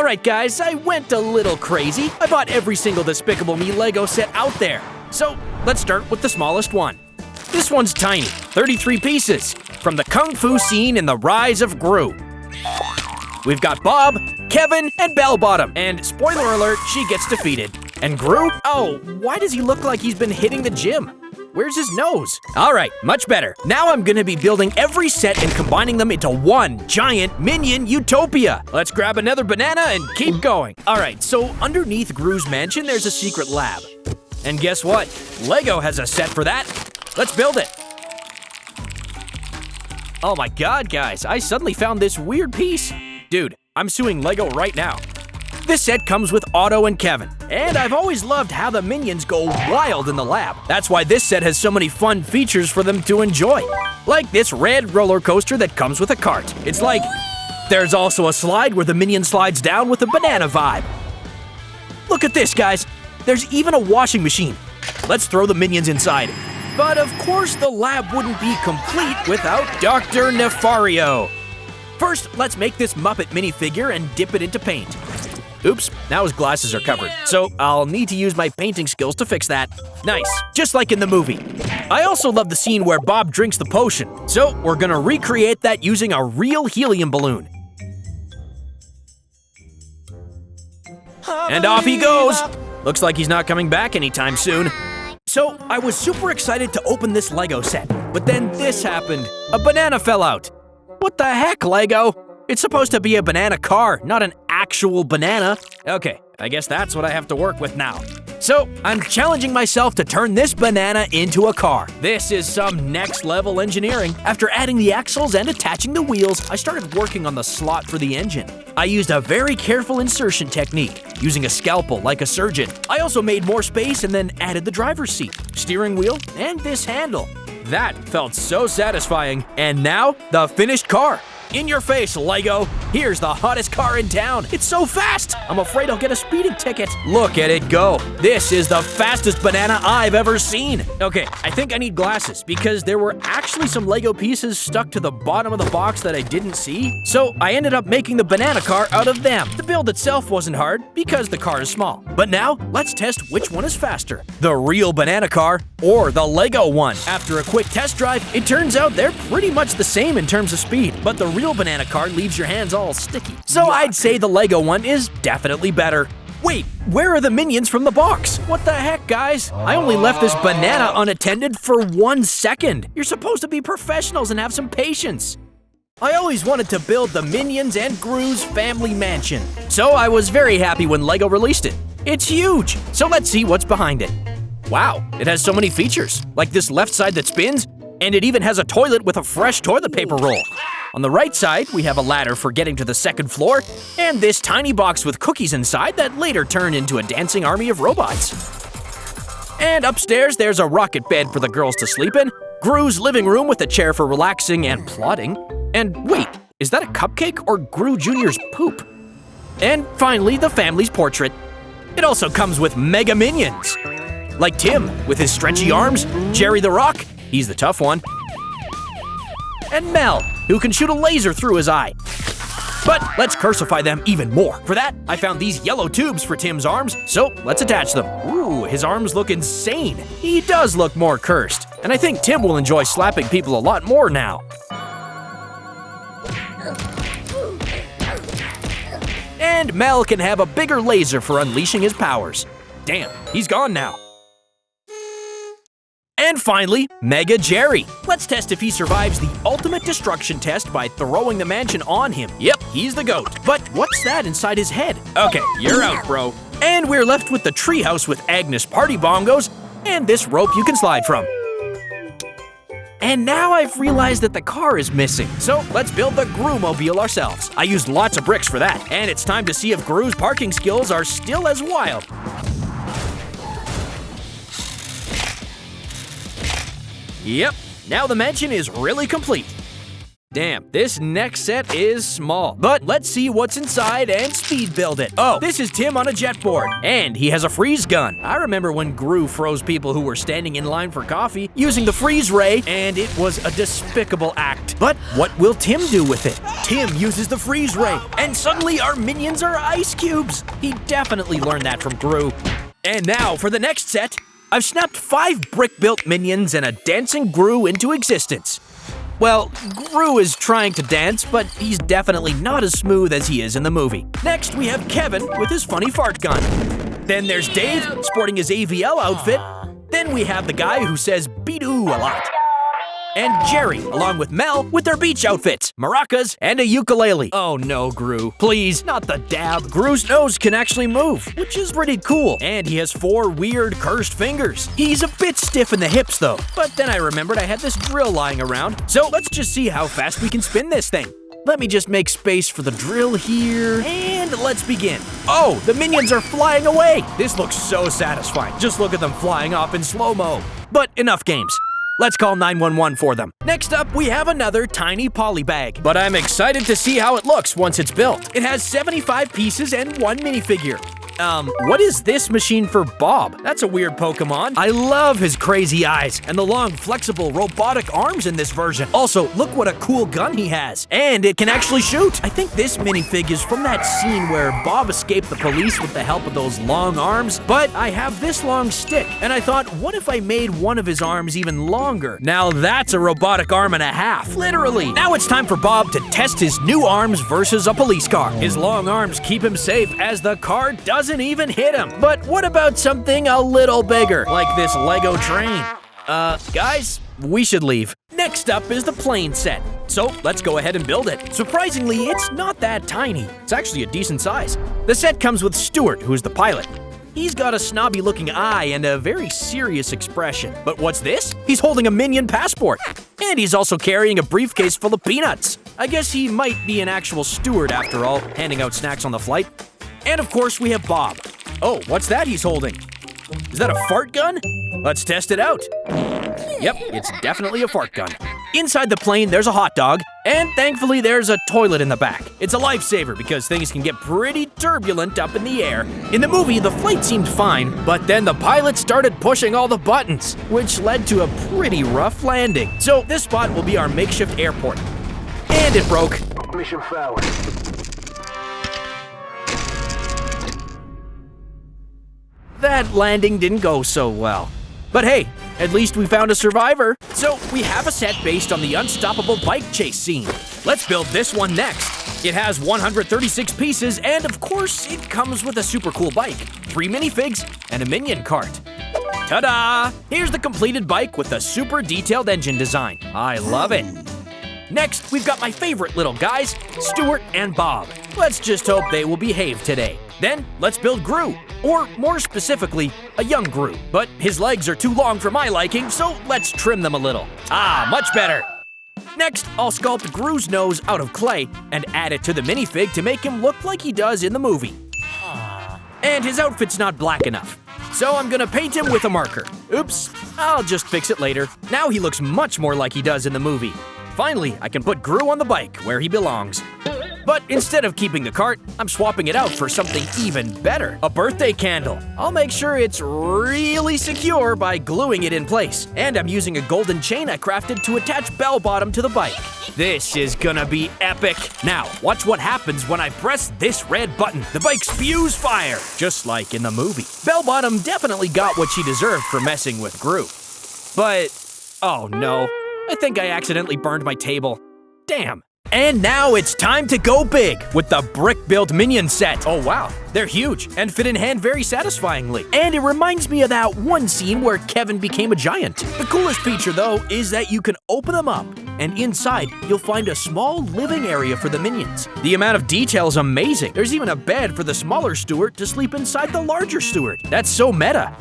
Alright guys, I went a little crazy. I bought every single Despicable Me Lego set out there. So, let's start with the smallest one. This one's tiny, 33 pieces, from the Kung Fu scene in The Rise of Gru. We've got Bob, Kevin, and Bell Bottom, and spoiler alert, she gets defeated. And Gru? Oh, why does he look like he's been hitting the gym? Where's his nose? Alright, much better. Now I'm gonna be building every set and combining them into one giant Minion utopia. Let's grab another banana and keep going. Alright, so underneath Gru's mansion, there's a secret lab. And guess what? Lego has a set for that. Let's build it. Oh my god, guys, I suddenly found this weird piece. Dude, I'm suing Lego right now. This set comes with Otto and Kevin, and I've always loved how the Minions go wild in the lab. That's why this set has so many fun features for them to enjoy. Like this red roller coaster that comes with a cart. It's like, there's also a slide where the Minion slides down with a banana vibe. Look at this, guys. There's even a washing machine. Let's throw the Minions inside. But of course, the lab wouldn't be complete without Dr. Nefario. First, let's make this Muppet minifigure and dip it into paint. Oops, now his glasses are covered, so I'll need to use my painting skills to fix that. Nice, just like in the movie. I also love the scene where Bob drinks the potion, so we're gonna recreate that using a real helium balloon. And off he goes! Looks like he's not coming back anytime soon. So, I was super excited to open this Lego set, but then this happened. A banana fell out. What the heck, Lego? It's supposed to be a banana car, not an actual banana. Okay, I guess that's what I have to work with now. So, I'm challenging myself to turn this banana into a car. This is some next level engineering. After adding the axles and attaching the wheels, I started working on the slot for the engine. I used a very careful insertion technique, using a scalpel like a surgeon. I also made more space and then added the driver's seat, steering wheel, and this handle. That felt so satisfying. And now, the finished car. In your face, Lego! Here's the hottest car in town! It's so fast! I'm afraid I'll get a speeding ticket. Look at it go! This is the fastest banana I've ever seen! Okay, I think I need glasses because there were actually some Lego pieces stuck to the bottom of the box that I didn't see, so I ended up making the banana car out of them. The build itself wasn't hard because the car is small. But now, let's test which one is faster. The real banana car or the Lego one. After a quick test drive, it turns out they're pretty much the same in terms of speed, but the real banana car leaves your hands all sticky. So I'd say the Lego one is definitely better. Wait, where are the Minions from the box? What the heck, guys? I only left this banana unattended for 1 second. You're supposed to be professionals and have some patience. I always wanted to build the Minions and Gru's family mansion, so I was very happy when Lego released it. It's huge, so let's see what's behind it. Wow, it has so many features, like this left side that spins, and it even has a toilet with a fresh toilet paper roll. On the right side, we have a ladder for getting to the second floor, and this tiny box with cookies inside that later turned into a dancing army of robots. And upstairs, there's a rocket bed for the girls to sleep in, Gru's living room with a chair for relaxing and plotting. And wait, is that a cupcake or Gru Jr.'s poop? And finally, the family's portrait. It also comes with mega minions, like Tim with his stretchy arms, Jerry the Rock, he's the tough one, and Mel, who can shoot a laser through his eye. But let's cursify them even more. For that, I found these yellow tubes for Tim's arms, so let's attach them. Ooh, his arms look insane. He does look more cursed, and I think Tim will enjoy slapping people a lot more now. And Mel can have a bigger laser for unleashing his powers. Damn, he's gone now. And finally, Mega Jerry. Let's test if he survives the ultimate destruction test by throwing the mansion on him. Yep, he's the goat. But what's that inside his head? Okay, you're out, bro. And we're left with the treehouse with Agnes party bongos and this rope you can slide from. And now I've realized that the car is missing, so let's build the Gru-mobile ourselves. I used lots of bricks for that, and it's time to see if Gru's parking skills are still as wild. Yep, now the mansion is really complete. Damn, this next set is small. But let's see what's inside and speed build it. Oh, this is Tim on a jetboard, and he has a freeze gun. I remember when Gru froze people who were standing in line for coffee using the freeze ray, and it was a despicable act. But what will Tim do with it? Tim uses the freeze ray, and suddenly our minions are ice cubes. He definitely learned that from Gru. And now for the next set, I've snapped 5 brick-built minions and a dancing Gru into existence. Well, Gru is trying to dance, but he's definitely not as smooth as he is in the movie. Next, we have Kevin with his funny fart gun. Then there's Dave, sporting his AVL outfit. Then we have the guy who says beat-oo a lot. And Jerry, along with Mel, with their beach outfits, maracas, and a ukulele. Oh no, Gru. Please, not the dab. Gru's nose can actually move, which is pretty cool. And he has 4 weird cursed fingers. He's a bit stiff in the hips though. But then I remembered I had this drill lying around. So let's just see how fast we can spin this thing. Let me just make space for the drill here, and let's begin. Oh, the minions are flying away. This looks so satisfying. Just look at them flying off in slow-mo. But enough games. Let's call 911 for them. Next up, we have another tiny poly bag, but I'm excited to see how it looks once it's built. It has 75 pieces and 1 minifigure. What is this machine for Bob? That's a weird Pokemon. I love his crazy eyes and the long, flexible, robotic arms in this version. Also, look what a cool gun he has. And it can actually shoot. I think this minifig is from that scene where Bob escaped the police with the help of those long arms, but I have this long stick, and I thought, what if I made one of his arms even longer? Now that's a robotic arm and a half, literally. Now it's time for Bob to test his new arms versus a police car. His long arms keep him safe as the car doesn't even hit him. But what about something a little bigger, like this Lego train? Guys, we should leave. Next up is the plane set. So let's go ahead and build it. Surprisingly, it's not that tiny. It's actually a decent size. The set comes with Stuart, who is the pilot. He's got a snobby looking eye and a very serious expression. But what's this? He's holding a Minion passport. And he's also carrying a briefcase full of peanuts. I guess he might be an actual steward after all, handing out snacks on the flight. And of course we have Bob. Oh, what's that he's holding? Is that a fart gun? Let's test it out. Yep, it's definitely a fart gun. Inside the plane, there's a hot dog, and thankfully there's a toilet in the back. It's a lifesaver because things can get pretty turbulent up in the air. In the movie, the flight seemed fine, but then the pilot started pushing all the buttons, which led to a pretty rough landing. So this spot will be our makeshift airport. And it broke. Mission failed. That landing didn't go so well. But hey, at least we found a survivor. So we have a set based on the unstoppable bike chase scene. Let's build this one next. It has 136 pieces, and of course, it comes with a super cool bike, 3 minifigs, and a minion cart. Ta-da! Here's the completed bike with the super detailed engine design. I love it. Next, we've got my favorite little guys, Stuart and Bob. Let's just hope they will behave today. Then, let's build Gru, or more specifically, a young Gru. But his legs are too long for my liking, so let's trim them a little. Ah, much better. Next, I'll sculpt Gru's nose out of clay and add it to the minifig to make him look like he does in the movie. And his outfit's not black enough, so I'm gonna paint him with a marker. Oops, I'll just fix it later. Now he looks much more like he does in the movie. Finally, I can put Gru on the bike where he belongs. But instead of keeping the cart, I'm swapping it out for something even better, a birthday candle. I'll make sure it's really secure by gluing it in place. And I'm using a golden chain I crafted to attach bell bottom to the bike. This is gonna be epic. Now, watch what happens when I press this red button. The bike spews fire, just like in the movie. Bell bottom definitely got what she deserved for messing with Gru. But, oh no, I think I accidentally burned my table. Damn. And now it's time to go big with the brick-built Minion set. Oh wow, they're huge and fit in hand very satisfyingly. And it reminds me of that one scene where Kevin became a giant. The coolest feature though is that you can open them up, and inside you'll find a small living area for the minions. The amount of detail is amazing. There's even a bed for the smaller Stuart to sleep inside the larger Stuart. That's so meta.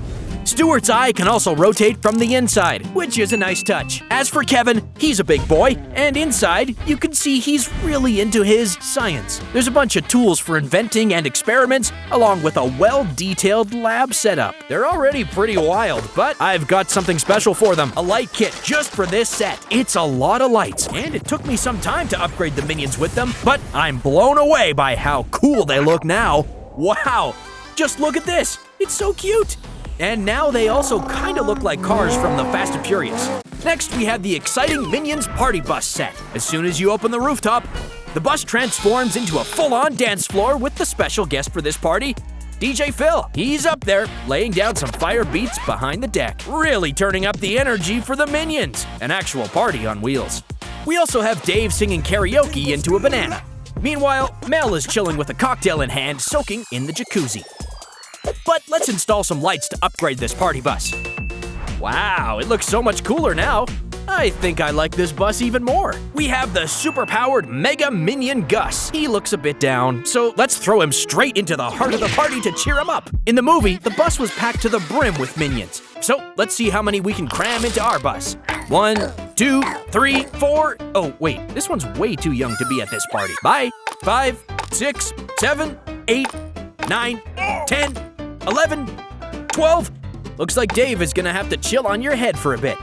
Stuart's eye can also rotate from the inside, which is a nice touch. As for Kevin, he's a big boy, and inside, you can see he's really into his science. There's a bunch of tools for inventing and experiments, along with a well-detailed lab setup. They're already pretty wild, but I've got something special for them, a light kit just for this set. It's a lot of lights, and it took me some time to upgrade the minions with them, but I'm blown away by how cool they look now. Wow, just look at this, it's so cute. And now they also kinda look like cars from the Fast and Furious. Next, we have the exciting Minions Party Bus set. As soon as you open the rooftop, the bus transforms into a full-on dance floor with the special guest for this party, DJ Phil. He's up there, laying down some fire beats behind the deck, really turning up the energy for the Minions. An actual party on wheels. We also have Dave singing karaoke into a banana. Meanwhile, Mel is chilling with a cocktail in hand, soaking in the jacuzzi. But let's install some lights to upgrade this party bus. Wow, it looks so much cooler now. I think I like this bus even more. We have the super-powered Mega Minion Gus. He looks a bit down, so let's throw him straight into the heart of the party to cheer him up. In the movie, the bus was packed to the brim with minions. So let's see how many we can cram into our bus. 1, 2, 3, 4. Oh, wait, this one's way too young to be at this party. Bye. 5, 6, 7, 8, 9, 10, 11, 12. Looks like Dave is gonna have to chill on your head for a bit.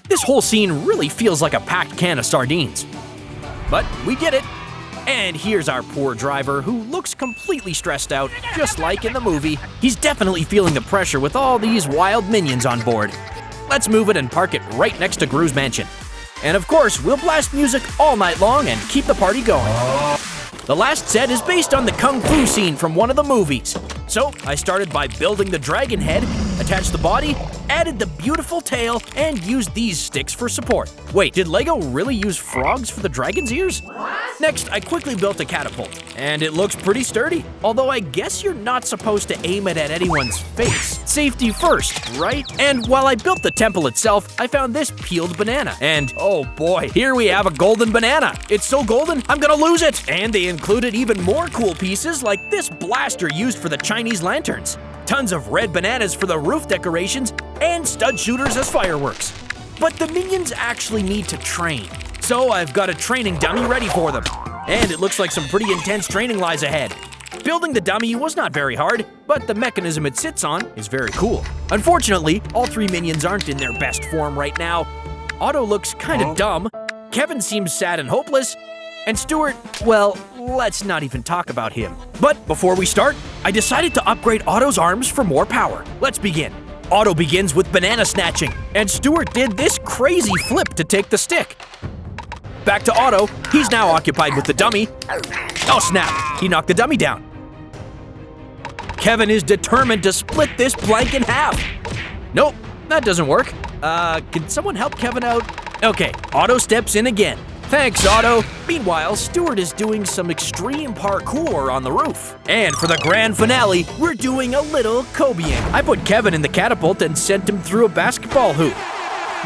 This whole scene really feels like a packed can of sardines. But we did it. And here's our poor driver who looks completely stressed out, just like in the movie. He's definitely feeling the pressure with all these wild minions on board. Let's move it and park it right next to Gru's mansion. And of course, we'll blast music all night long and keep the party going. The last set is based on the Kung Fu scene from one of the movies. So I started by building the dragon head, attached the body, added the beautiful tail, and used these sticks for support. Wait, did Lego really use frogs for the dragon's ears? Next, I quickly built a catapult, and it looks pretty sturdy. Although I guess you're not supposed to aim it at anyone's face. Safety first, right? And while I built the temple itself, I found this peeled banana. And oh boy, here we have a golden banana. It's so golden, I'm gonna lose it. And they included even more cool pieces like this blaster used for the Chinese lanterns, tons of red bananas for the roof decorations, and stud shooters as fireworks. But the minions actually need to train, so I've got a training dummy ready for them. And it looks like some pretty intense training lies ahead. Building the dummy was not very hard, but the mechanism it sits on is very cool. Unfortunately, all three minions aren't in their best form right now. Otto looks kinda dumb, Kevin seems sad and hopeless, and Stuart, well, let's not even talk about him. But before we start, I decided to upgrade Otto's arms for more power. Let's begin. Otto begins with banana snatching, and Stuart did this crazy flip to take the stick. Back to Otto, he's now occupied with the dummy. Oh snap, he knocked the dummy down. Kevin is determined to split this blank in half. Nope, that doesn't work. Can someone help Kevin out? Okay, Otto steps in again. Thanks, Otto. Meanwhile, Stuart is doing some extreme parkour on the roof. And for the grand finale, we're doing a little Kobeing. I put Kevin in the catapult and sent him through a basketball hoop.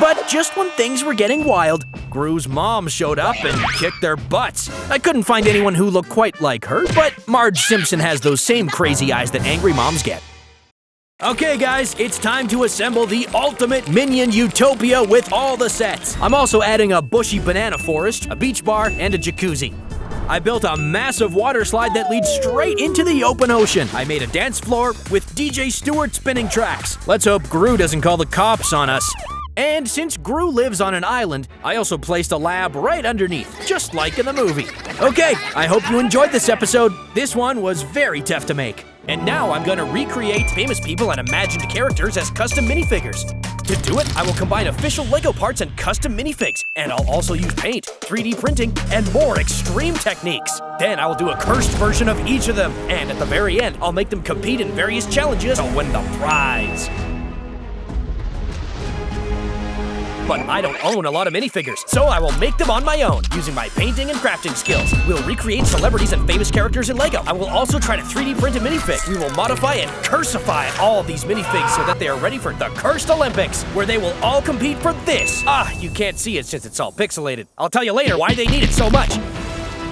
But just when things were getting wild, Gru's mom showed up and kicked their butts. I couldn't find anyone who looked quite like her, but Marge Simpson has those same crazy eyes that angry moms get. Okay guys, it's time to assemble the ultimate Minion Utopia with all the sets. I'm also adding a bushy banana forest, a beach bar, and a jacuzzi. I built a massive water slide that leads straight into the open ocean. I made a dance floor with DJ Stewart spinning tracks. Let's hope Gru doesn't call the cops on us. And since Gru lives on an island, I also placed a lab right underneath, just like in the movie. Okay, I hope you enjoyed this episode. This one was very tough to make. And now I'm gonna recreate famous people and imagined characters as custom minifigures. To do it, I will combine official Lego parts and custom minifigs, and I'll also use paint, 3D printing, and more extreme techniques. Then I will do a cursed version of each of them, and at the very end, I'll make them compete in various challenges to win the prize. But I don't own a lot of minifigures, so I will make them on my own, using my painting and crafting skills. We'll recreate celebrities and famous characters in Lego. I will also try to 3D print a minifig. We will modify and cursify all these minifigs so that they are ready for the Cursed Olympics, where they will all compete for this. You can't see it since it's all pixelated. I'll tell you later why they need it so much.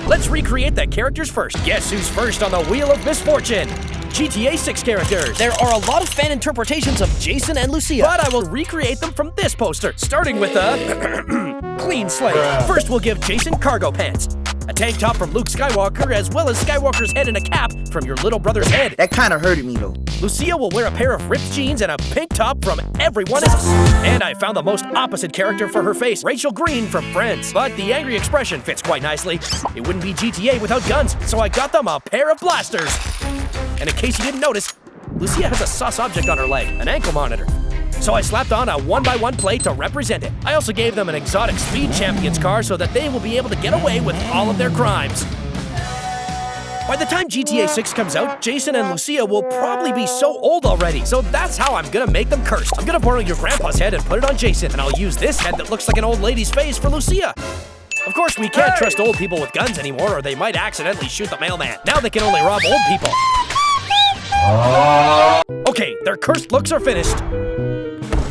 Let's recreate the characters first. Guess who's first on the Wheel of Misfortune? GTA 6 characters. There are a lot of fan interpretations of Jason and Lucia, but I will recreate them from this poster, starting with a clean slate. First, we'll give Jason cargo pants, a tank top from Luke Skywalker, as well as Skywalker's head and a cap from your little brother's head. That kind of hurted me though. Lucia will wear a pair of ripped jeans and a pink top from Everyone Is. And I found the most opposite character for her face, Rachel Green from Friends. But the angry expression fits quite nicely. It wouldn't be GTA without guns, so I got them a pair of blasters. And in case you didn't notice, Lucia has a sus object on her leg, an ankle monitor. So I slapped on a 1x1 plate to represent it. I also gave them an exotic Speed Champions car so that they will be able to get away with all of their crimes. By the time GTA 6 comes out, Jason and Lucia will probably be so old already, so that's how I'm gonna make them cursed. I'm gonna borrow your grandpa's head and put it on Jason, and I'll use this head that looks like an old lady's face for Lucia. Of course, we can't trust old people with guns anymore, or they might accidentally shoot the mailman. Now they can only rob old people. Okay, their cursed looks are finished.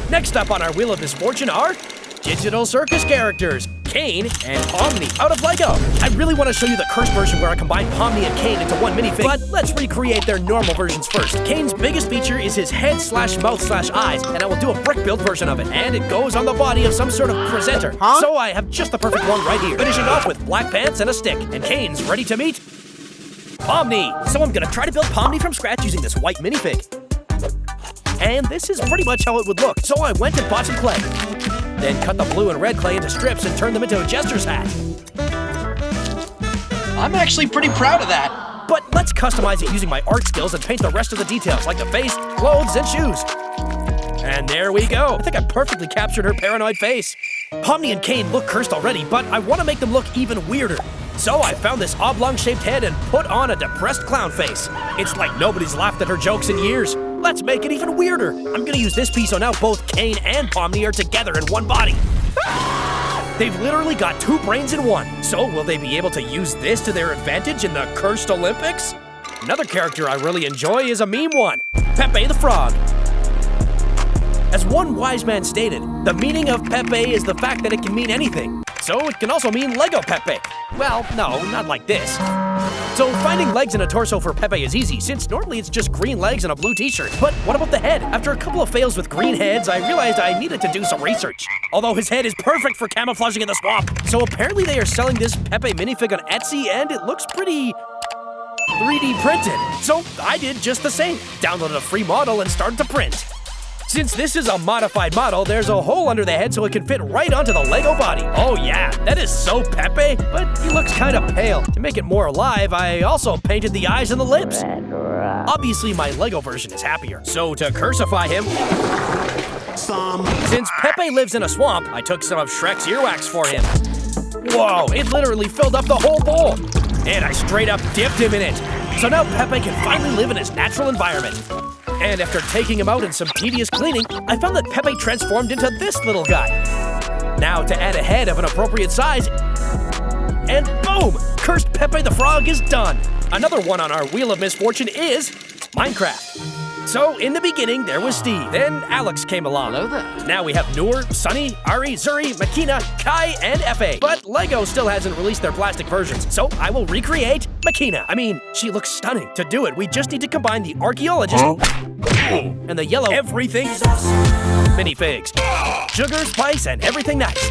Next up on our Wheel of Misfortune are digital circus characters, Kane and Pomni, out of Lego. I really want to show you the cursed version where I combine Pomni and Kane into one minifig, but let's recreate their normal versions first. Kane's biggest feature is his head/mouth/eyes, and I will do a brick build version of it, and it goes on the body of some sort of presenter. So I have just the perfect one right here, finishing off with black pants and a stick, and Kane's ready to meet Pomni. So I'm gonna try to build Pomni from scratch using this white minifig. And this is pretty much how it would look. So I went and bought some clay. Then cut the blue and red clay into strips and turned them into a jester's hat. I'm actually pretty proud of that. But let's customize it using my art skills and paint the rest of the details, like the face, clothes, and shoes. And there we go. I think I perfectly captured her paranoid face. Pomni and Kane look cursed already, but I want to make them look even weirder. So I found this oblong-shaped head and put on a depressed clown face. It's like nobody's laughed at her jokes in years. Let's make it even weirder. I'm gonna use this piece so now both Kane and Pomni are together in one body. They've literally got two brains in one. So will they be able to use this to their advantage in the Cursed Olympics? Another character I really enjoy is a meme one, Pepe the Frog. As one wise man stated, the meaning of Pepe is the fact that it can mean anything. So it can also mean Lego Pepe. Well, no, not like this. So finding legs and a torso for Pepe is easy, since normally it's just green legs and a blue t-shirt. But what about the head? After a couple of fails with green heads, I realized I needed to do some research. Although his head is perfect for camouflaging in the swamp. So apparently they are selling this Pepe minifig on Etsy, and it looks pretty 3D printed. So I did just the same. Downloaded a free model and started to print. Since this is a modified model, there's a hole under the head so it can fit right onto the Lego body. Oh yeah, that is so Pepe, but he looks kind of pale. To make it more alive, I also painted the eyes and the lips. Obviously, my Lego version is happier. So to cursify him, since Pepe lives in a swamp, I took some of Shrek's earwax for him. Whoa, it literally filled up the whole bowl. And I straight up dipped him in it. So now Pepe can finally live in his natural environment. And after taking him out in some tedious cleaning, I found that Pepe transformed into this little guy. Now to add a head of an appropriate size, and boom! Cursed Pepe the Frog is done! Another one on our Wheel of Misfortune is Minecraft. So in the beginning, there was Steve. Then Alex came along. Hello there. Now we have Noor, Sunny, Ari, Zuri, Makina, Kai, and Efe. But Lego still hasn't released their plastic versions, so I will recreate Makina. I mean, she looks stunning. To do it, we just need to combine the archaeologist and the yellow everything minifigs. Sugar, spice, and everything nice.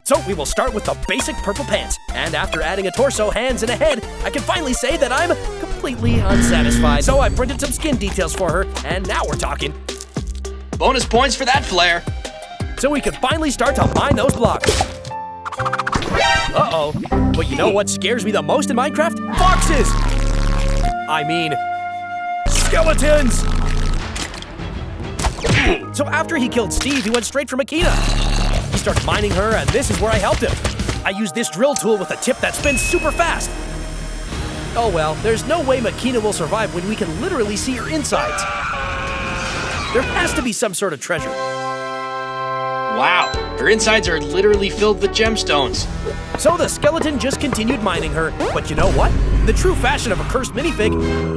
So we will start with the basic purple pants. And after adding a torso, hands, and a head, I can finally say that I'm completely unsatisfied. So I printed some skin details for her, and now we're talking. Bonus points for that flare. So we can finally start to mine those blocks. Uh-oh. But you know what scares me the most in Minecraft? Foxes! I mean, skeletons! So after he killed Steve, he went straight for Makina. He started mining her, and this is where I helped him. I used this drill tool with a tip that spins super fast. Oh well, there's no way Makina will survive when we can literally see her insides. There has to be some sort of treasure. Wow, her insides are literally filled with gemstones. So the skeleton just continued mining her, but you know what? In the true fashion of a cursed minifig,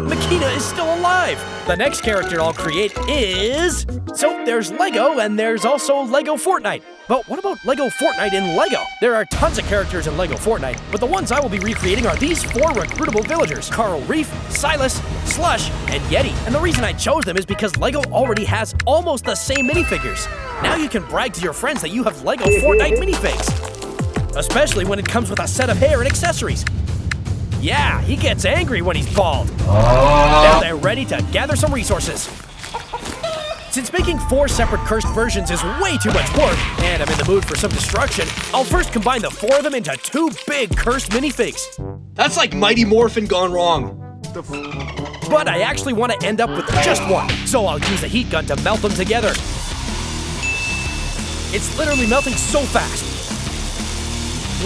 Makina is still alive. The next character I'll create is... So there's Lego, and there's also Lego Fortnite. But what about Lego Fortnite in Lego? There are tons of characters in Lego Fortnite, but the ones I will be recreating are these 4 recruitable villagers: Carl Reef, Silas, Slush, and Yeti. And the reason I chose them is because Lego already has almost the same minifigures. Now you can brag to your friends that you have Lego Fortnite minifigs. Especially when it comes with a set of hair and accessories. Yeah, he gets angry when he's bald. Now they're ready to gather some resources. Since making 4 separate cursed versions is way too much work, and I'm in the mood for some destruction, I'll first combine the 4 of them into 2 big cursed minifigs. That's like Mighty Morphin gone wrong. But I actually want to end up with just 1, so I'll use a heat gun to melt them together. It's literally melting so fast.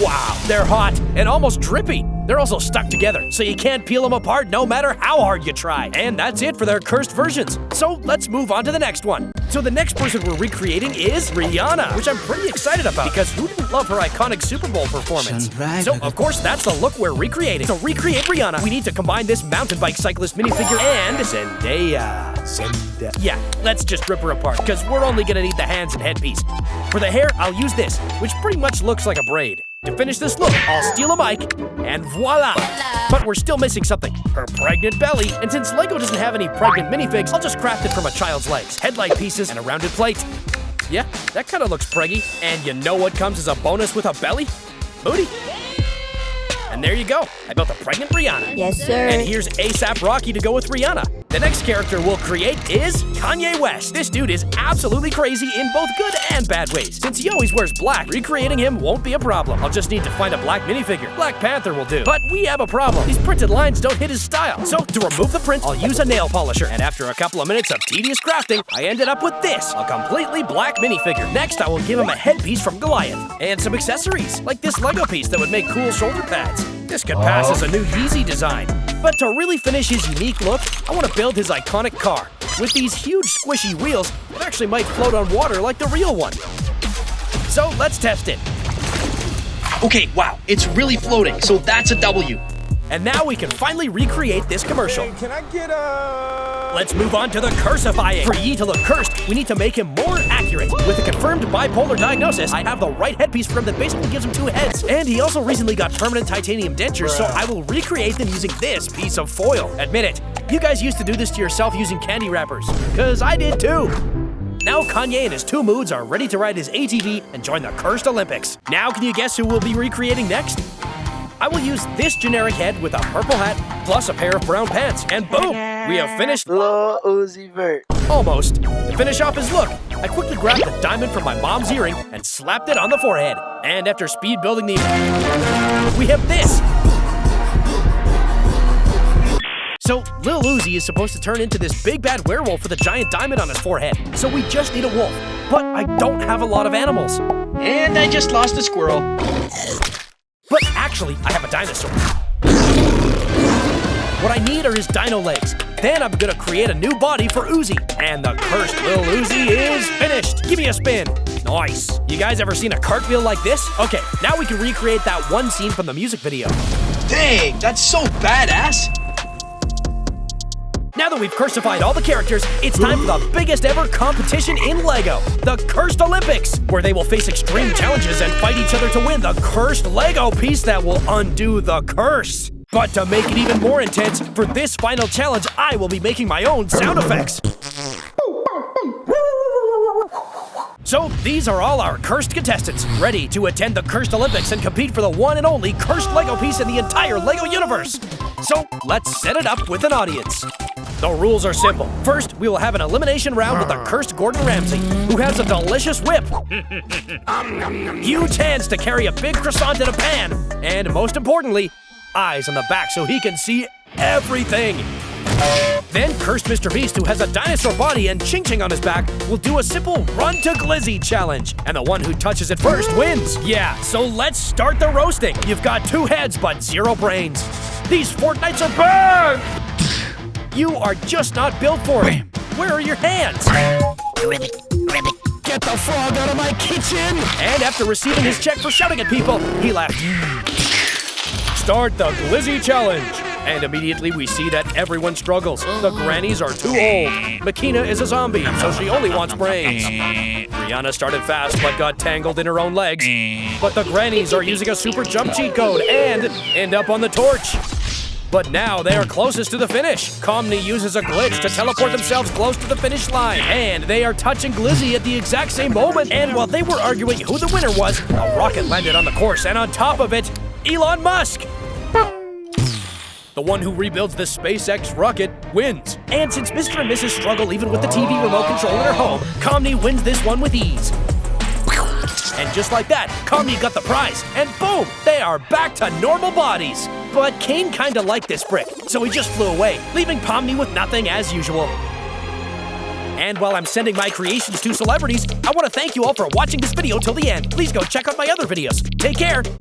Wow, they're hot and almost drippy. They're also stuck together, so you can't peel them apart no matter how hard you try. And that's it for their cursed versions. So let's move on to the next one. So the next person we're recreating is Rihanna, which I'm pretty excited about because who didn't love her iconic Super Bowl performance? So of course that's the look we're recreating. To recreate Rihanna, we need to combine this mountain bike cyclist minifigure and Zendaya. Yeah, let's just rip her apart because we're only gonna need the hands and headpiece. For the hair, I'll use this, which pretty much looks like a braid. To finish this look, I'll steal a mic, and voila! But we're still missing something, her pregnant belly. And since Lego doesn't have any pregnant minifigs, I'll just craft it from a child's legs, headlight pieces, and a rounded plate. Yeah, that kind of looks preggy. And you know what comes as a bonus with a belly? Booty. And there you go. I built a pregnant Rihanna. Yes, sir. And here's A$AP Rocky to go with Rihanna. The next character we'll create is Kanye West. This dude is absolutely crazy in both good and bad ways. Since he always wears black, recreating him won't be a problem. I'll just need to find a black minifigure. Black Panther will do. But we have a problem. These printed lines don't hit his style. So to remove the print, I'll use a nail polisher. And after a couple of minutes of tedious crafting, I ended up with this, a completely black minifigure. Next, I will give him a headpiece from Goliath and some accessories, like this Lego piece that would make cool shoulder pads. This could pass as a new Yeezy design. But to really finish his unique look, I want to build his iconic car. With these huge squishy wheels, it actually might float on water like the real one. So let's test it. Okay, wow, it's really floating, so that's a W. And now we can finally recreate this commercial. Can I get a... Let's move on to the cursifying. For Yi to look cursed, we need to make him more accurate. With a confirmed bipolar diagnosis, I have the right headpiece for him that basically gives him 2 heads. And he also recently got permanent titanium dentures, so I will recreate them using this piece of foil. Admit it, you guys used to do this to yourself using candy wrappers. Cause I did too. Now Kanye and his 2 moods are ready to ride his ATV and join the Cursed Olympics. Now can you guess who we'll be recreating next? I will use this generic head with a purple hat, plus a pair of brown pants, and boom! We have finished Lil Uzi Vert. almost. To finish off his look, I quickly grabbed the diamond from my mom's earring and slapped it on the forehead. And after speed building we have this! So, Lil Uzi is supposed to turn into this big bad werewolf with a giant diamond on his forehead. So we just need a wolf. But I don't have a lot of animals. And I just lost a squirrel. But actually, I have a dinosaur. What I need are his dino legs. Then I'm gonna create a new body for Uzi. And the cursed Lil Uzi is finished. Give me a spin. Nice. You guys ever seen a cartwheel like this? Okay, now we can recreate that one scene from the music video. Dang, that's so badass. Now that we've cursified all the characters, it's time for the biggest ever competition in LEGO, the Cursed Olympics, where they will face extreme challenges and fight each other to win the cursed LEGO piece that will undo the curse. But to make it even more intense, for this final challenge, I will be making my own sound effects. So these are all our cursed contestants, ready to attend the Cursed Olympics and compete for the one and only cursed LEGO piece in the entire LEGO universe. So let's set it up with an audience. The rules are simple. First, we will have an elimination round with the cursed Gordon Ramsay, who has a delicious whip, huge hands to carry a big croissant in a pan, and most importantly, eyes on the back so he can see everything. Then cursed Mr. Beast, who has a dinosaur body and ching-ching on his back, will do a simple run to glizzy challenge. And the one who touches it first wins. Yeah, so let's start the roasting. You've got 2 heads but 0 brains. These Fortnites are burned! You are just not built for it. Where are your hands? Get the frog out of my kitchen! And after receiving his check for shouting at people, he left. Start the glizzy challenge. And immediately we see that everyone struggles. The grannies are too old. Makina is a zombie, so she only wants brains. Rihanna started fast but got tangled in her own legs. But the grannies are using a super jump cheat code and end up on the torch. But now they are closest to the finish. Comney uses a glitch to teleport themselves close to the finish line. And they are touching Glizzy at the exact same moment. And while they were arguing who the winner was, a rocket landed on the course, and on top of it, Elon Musk! The one who rebuilds the SpaceX rocket wins. And since Mr. and Mrs. struggle even with the TV remote control in their home, Comney wins this one with ease. And just like that, Comney got the prize, and boom, they are back to normal bodies. But Kane kinda liked this brick, so he just flew away, leaving Pomni with nothing as usual. And while I'm sending my creations to celebrities, I want to thank you all for watching this video till the end. Please go check out my other videos. Take care. Bye.